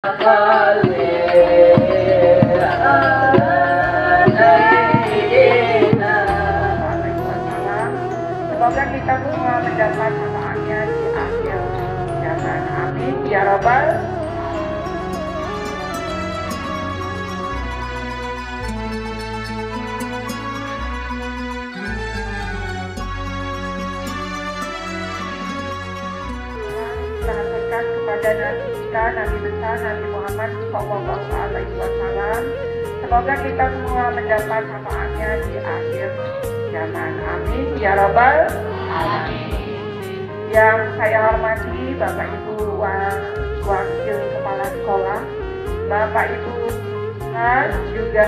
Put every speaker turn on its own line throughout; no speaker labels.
Semoga kita semua mendapat syafaatnya di akhir zaman. Amin ya Rabbal. Kita haturkan kepada Nabi kita, Nabi besar, Nabi Muhammad SAW. Semoga kita semua mendapat syafaatnya di akhir zaman. Amin ya Rabbal alamin. Yang saya hormati Bapak Ibu Wakil Kepala Sekolah, Bapak Ibu juga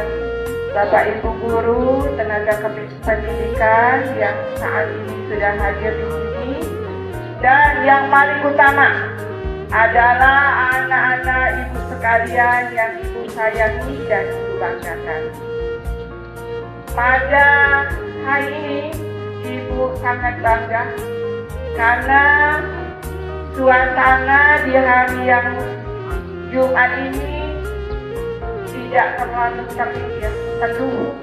Bapak Ibu guru, tenaga pendidikan yang saat ini sudah hadir di sini, dan yang paling utama adalah anak-anak ibu sekalian yang ibu sayangi dan ibu banggakan. Pada hari ini ibu sangat bangga karena suasana di hari yang Jumat ini tidak terlalu teduh.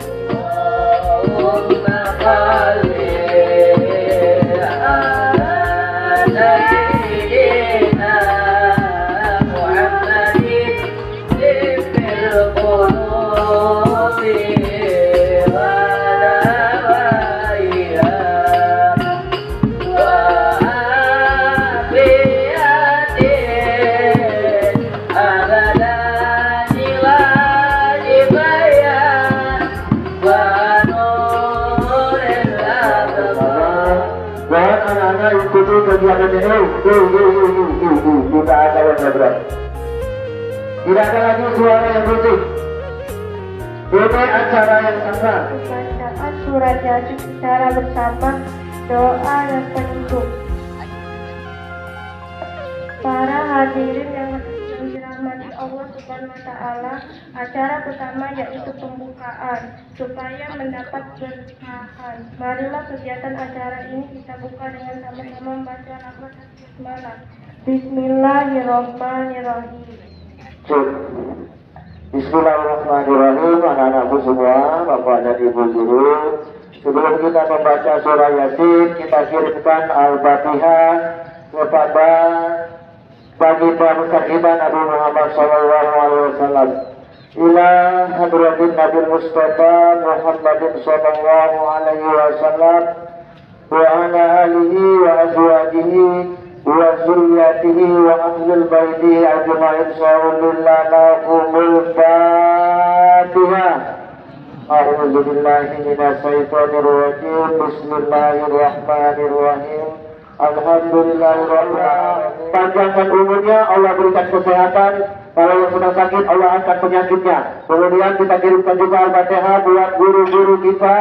Ikuti kegiatan ini, tidak ada yang berat. Tidak ada lagi suara yang berisik. Ini acara yang sah.
Bacaan surat Yasin secara bersama, doa dan penutup. Para hadirin yang dirahmati Allah Subhanahu wa Ta'ala, acara pertama yaitu pembukaan supaya mendapat berkahan. Marilah kegiatan acara ini kita buka dengan sama-sama membaca lafaz basmalah. Bismillahirrahmanirrahim.
Bismillahirrahmanirrahim. Anak-anakku semua, Bapak dan Ibu guru, sebelum kita membaca surah Yasin, kita kirimkan Al-Fatihah kepada baginda mustaqiman Nabi Muhammad SAW. Ila hadratin Nabi Mustafa Muhammadin sallallahu alaihi wasallam wa ala alihi wa azwajihi wa zurriyatihi wa ahlil baiti ajma'in sallallahu Fatihah. A'udzu billahi minasy syaithanir rajim. Bismillahirrahmanirrahim. Alhamdulillahirrahmanirrahim. Panjangkan umurnya, Allah berikan kesehatan. Kalau yang sedang sakit, Allah angkat penyakitnya. Kemudian kita kirimkan juga Al-Fatihah buat guru-guru kita,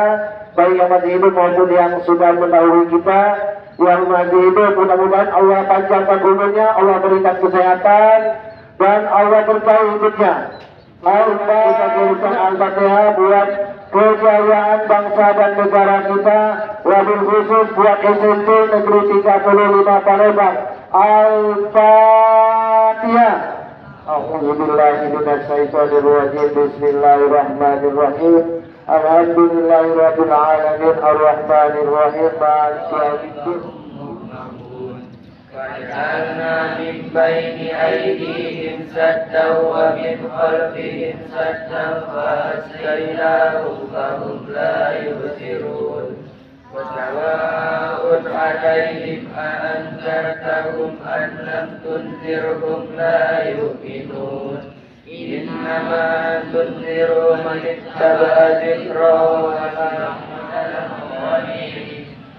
baik yang masih hidup maupun yang sudah mendahului kita. Yang masih hidup, mudah-mudahan Allah panjangkan umurnya, Allah berikan kesehatan, dan Allah berkahi hidupnya. Allah, kita kirimkan Al-Fatihah buat kejayaan bangsa dan negara kita, wabil khusus buat SMP Negeri 35 Palembang. Al-Fatihah. A'udzubillahi minasyaitonir rajim. Bismillahirrahmanirrahim. Alhamdulillahirabbil alamin arrahmanir rahim maliki yaumiddin.
وَجَعَلْنَا مِنْ بَيْنِ أَيْدِيهِمْ سَدًّا وَمِنْ خَلْفِهِمْ سَدًّا فَأَغْشَيْنَاهُمْ فَهُمْ لَا يُبْصِرُونَ وَسَوَاءٌ عَلَيْهِمْ أَأَنذَرْتَهُمْ أَمْ لَمْ تُنذِرْهُمْ لَا يُؤْمِنُونَ إِنَّمَا تُنذِرُ مَنِ اتَّبَعَ الذِّكْرَ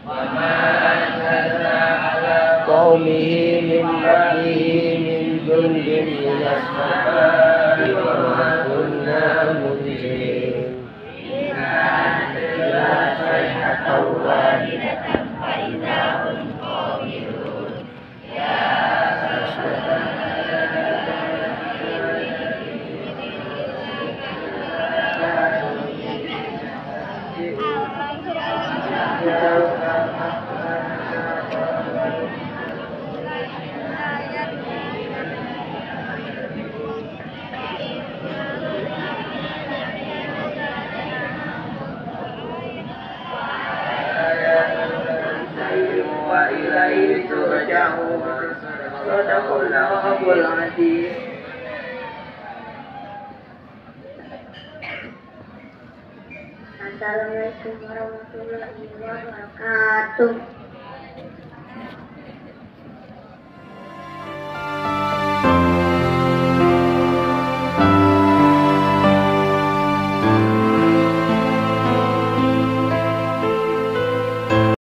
وَمَا أَنزَلْنَا عَلَى قَوْمِهِ مِنْ بَعْدِهِ مِنْ جُندٍ مِنَ السَّمَاءِ وَمَا كُنَّا مُنزِلِينَ إِنَّا أَنزَلْنَا صَيْحَةً وَاحِدَةً فَإِذَا هُمْ قَامِدُونَ
wa ilaihi turja'un. Shadaqallahul azim.
Assalamualaikum warahmatullahi wabarakatuh.